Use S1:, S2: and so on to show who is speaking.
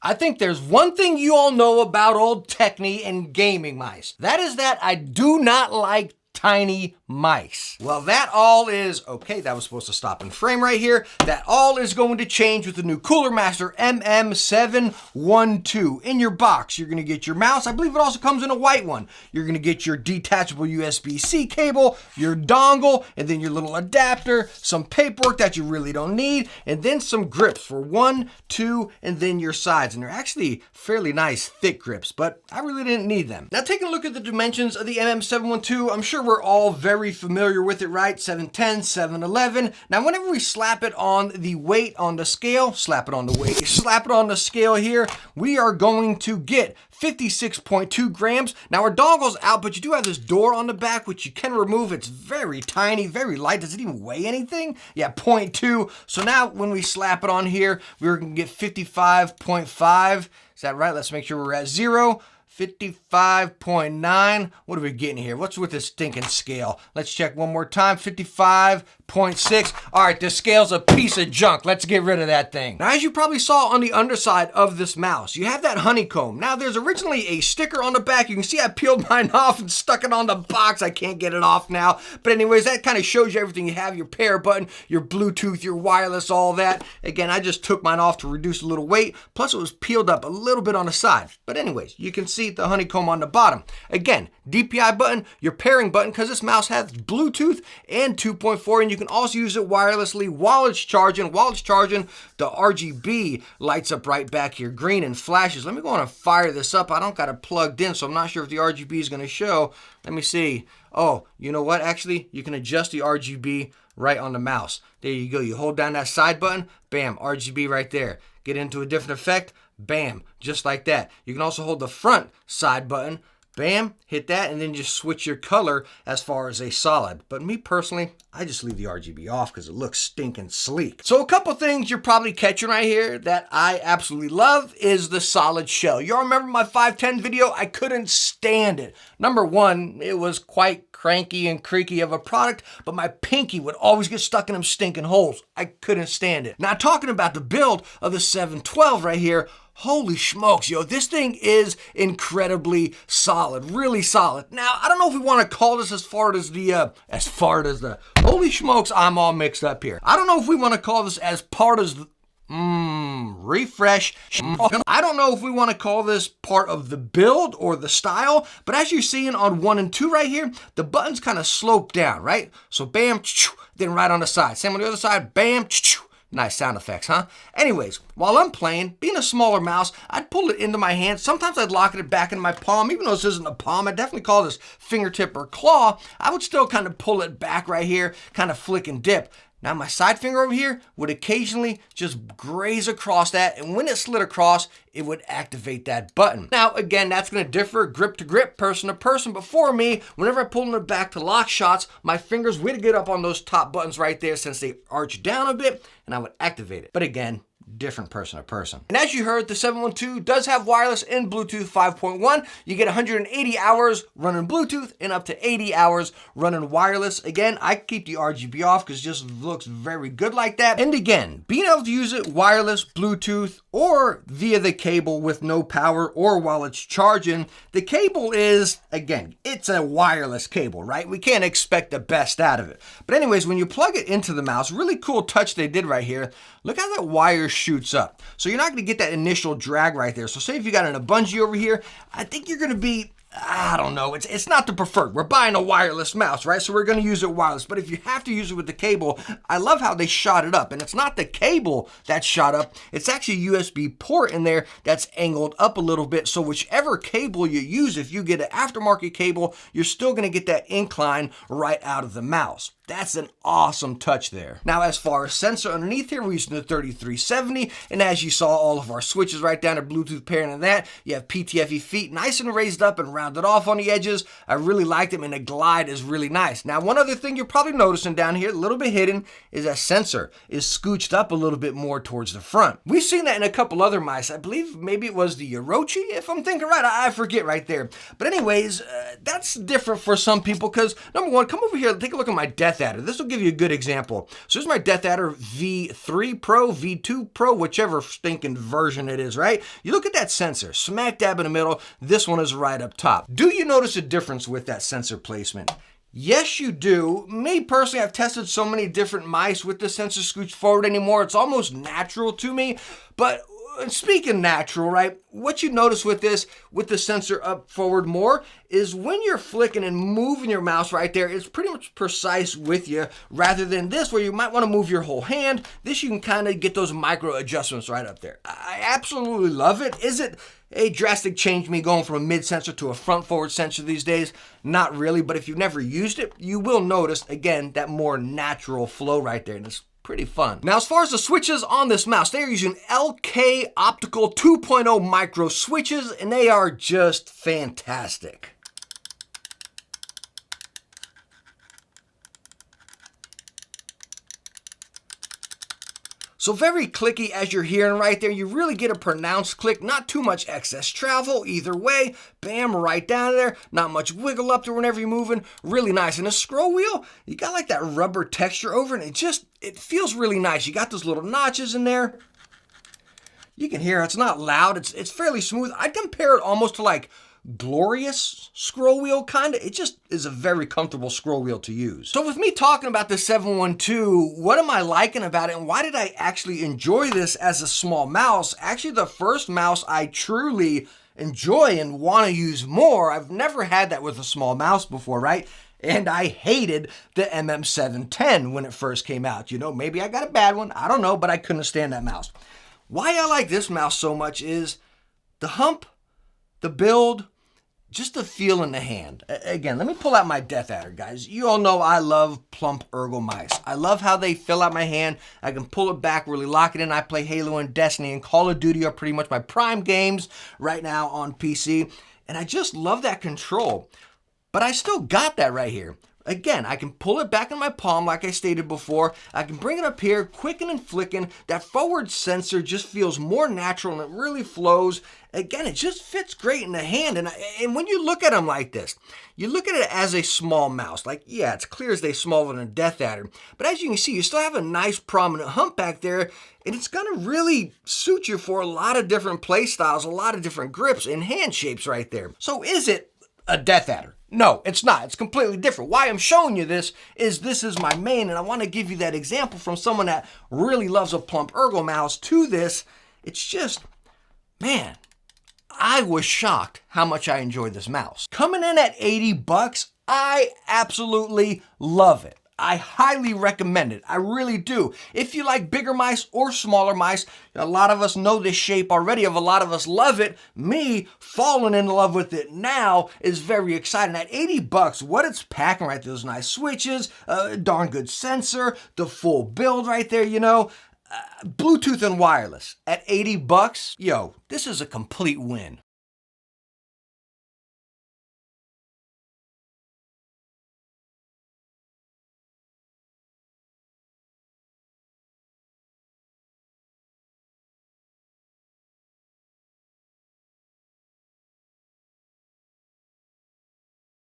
S1: I think there's one thing you all know about old Techne and gaming mice. That is that I do not like tiny mice. Well, that all is, okay, that was supposed to stop in frame right here. That all is going to change with the new CoolerMaster MM712. In your box, you're gonna get your mouse. I believe it also comes in a white one. You're gonna get your detachable USB-C cable, your dongle, and then your little adapter, some paperwork that you really don't need, and then some grips for 1, 2, and then your sides. And they're actually fairly nice, thick grips, but I really didn't need them. Now, taking a look at the dimensions of the MM712, I'm sure we're all very familiar with it, right? 710, 711. Now, whenever we slap it on the weight on the scale, slap it on the scale here, we are going to get 56.2 grams. Now, our dongle's out, but you do have this door on the back, which you can remove. It's very tiny, very light. Does it even weigh anything? Yeah, 0.2. So now when we slap it on here, we're gonna get 55.5. Is that right? Let's make sure we're at 0. 55.9. What are we getting here? What's with this stinking scale? Let's check one more time. 55.6. All right, this scale's a piece of junk. Let's get rid of that thing. Now, as you probably saw on the underside of this mouse, you have that honeycomb. Now, there's originally a sticker on the back. You can see I peeled mine off and stuck it on the box. I can't get it off now. But anyways, that kind of shows you everything you have. Your pair button, your Bluetooth, your wireless, all that. Again, I just took mine off to reduce a little weight. Plus, it was peeled up a little bit on the side. But anyways, you can see the honeycomb on the bottom. Again, DPI button, your pairing button, because this mouse has Bluetooth and 2.4, and you can also use it wirelessly while it's charging. While it's charging, the RGB lights up right back here, green, and flashes. Let me go on and fire this up. I don't got it plugged in, so I'm not sure if the RGB is going to show. Let me see. Oh, you know what? Actually, you can adjust the RGB right on the mouse. There you go. You hold down that side button, bam, RGB right there. Get into a different effect, bam, just like that. You can also hold the front side button, bam, hit that, and then just switch your color as far as a solid. But me personally, I just leave the RGB off because it looks stinking sleek. So a couple things you're probably catching right here that I absolutely love is the solid shell. Y'all remember my 510 video? I couldn't stand it. Number one, it was quite cranky and creaky of a product, but my pinky would always get stuck in them stinking holes. I couldn't stand it. Now, talking about the build of the 712 right here, holy smokes, yo, this thing is incredibly solid, really solid. Now, I don't know if we want to call this as far as the, holy smokes, I'm all mixed up here. I don't know if we want to call this as part of the, refresh. I don't know if we want to call this part of the build or the style, but as you're seeing on 1 and 2 right here, the buttons kind of slope down, right? So bam, then right on the side. Same on the other side, bam, nice sound effects, huh? Anyways, while I'm playing, being a smaller mouse, I'd pull it into my hand. Sometimes I'd lock it back in my palm. Even though this isn't a palm, I definitely call this fingertip or claw. I would still kind of pull it back right here, kind of flick and dip. Now my side finger over here would occasionally just graze across that, and when it slid across, it would activate that button. Now again, that's gonna differ grip to grip, person to person, but for me, whenever I pull it back to lock shots, my fingers would get up on those top buttons right there since they arch down a bit, and I would activate it. But again, different person to person. And as you heard, the 712 does have wireless and Bluetooth 5.1. You get 180 hours running Bluetooth and up to 80 hours running wireless. Again, I keep the RGB off because it just looks very good like that. And again, being able to use it wireless, Bluetooth, or via the cable with no power or while it's charging, the cable is, again, it's a wireless cable, right? We can't expect the best out of it. But anyways, when you plug it into the mouse, really cool touch they did right here. Look how that wire shoots up. So you're not gonna get that initial drag right there. So say if you got a bungee over here, I think you're gonna be, I don't know, it's not the preferred. We're buying a wireless mouse, right? So we're gonna use it wireless. But if you have to use it with the cable, I love how they shot it up. And it's not the cable that's shot up, it's actually a USB port in there that's angled up a little bit. So whichever cable you use, if you get an aftermarket cable, you're still gonna get that incline right out of the mouse. That's an awesome touch there. Now, as far as sensor underneath here, we're using the 3370, and as you saw, all of our switches right down to Bluetooth pairing and that. You have PTFE feet, nice and raised up and rounded off on the edges. I really like them, and the glide is really nice. Now, one other thing you're probably noticing down here, a little bit hidden, is that sensor is scooched up a little bit more towards the front. We've seen that in a couple other mice. I believe maybe it was the Orochi, if I'm thinking right. I forget right there. But anyways, that's different for some people because, number one, come over here, take a look at my death Death Adder. This will give you a good example. So here's my Death Adder V3 Pro, V2 Pro, whichever stinking version it is, right? You look at that sensor, smack dab in the middle. This one is right up top. Do you notice a difference with that sensor placement? Yes, you do. Me personally, I've tested so many different mice with the sensor scooched forward anymore. It's almost natural to me. But speaking natural, right? What you notice with this, with the sensor up forward more, is when you're flicking and moving your mouse right there, it's pretty much precise with you, rather than this where you might want to move your whole hand. This, you can kind of get those micro adjustments right up there. I absolutely love it. Is it a drastic change, me going from a mid sensor to a front forward sensor these days? Not really, but if you've never used it, you will notice, again, that more natural flow right there, and it's pretty fun. Now, as far as the switches on this mouse, they are using LK Optical 2.0 micro switches, and they are just fantastic. So very clicky, as you're hearing right there. You really get a pronounced click, not too much excess travel either way. Bam, right down there. Not much wiggle up to whenever you're moving. Really nice. And the scroll wheel, you got like that rubber texture over it. It feels really nice. You got those little notches in there. You can hear it's not loud. It's fairly smooth. I compare it almost to like Glorious scroll wheel, kind of. It just is a very comfortable scroll wheel to use. So with me talking about the 712, what am I liking about it, and why did I actually enjoy this as a small mouse? Actually, the first mouse I truly enjoy and want to use more. I've never had that with a small mouse before, right? And I hated the MM710 when it first came out. You know, maybe I got a bad one, I don't know, but I couldn't stand that mouse. Why I like this mouse so much is the hump, the build, just the feel in the hand. Again, let me pull out my Death Adder, guys. You all know I love plump ergo mice. I love how they fill out my hand. I can pull it back, really lock it in. I play Halo and Destiny, and Call of Duty are pretty much my prime games right now on PC. And I just love that control. But I still got that right here. Again, I can pull it back in my palm like I stated before. I can bring it up here, quicken and flicking. That forward sensor just feels more natural and it really flows. Again, it just fits great in the hand. And when you look at them like this, you look at it as a small mouse. Like, yeah, it's clear as day smaller than a Death Adder. But as you can see, you still have a nice prominent hump back there. And it's going to really suit you for a lot of different play styles, a lot of different grips and hand shapes right there. So is it a Death Adder? No, it's not. It's completely different. Why I'm showing you this is my main, and I want to give you that example from someone that really loves a plump ergo mouse to this. It's just, man, I was shocked how much I enjoyed this mouse. Coming in at $80, I absolutely love it. I highly recommend it. I really do. If you like bigger mice or smaller mice, a lot of us know this shape already. A lot of us love it. Me falling in love with it now is very exciting. At $80, what it's packing right there, those nice switches, darn good sensor, the full build right there, you know. Bluetooth and wireless at $80, yo, this is a complete win.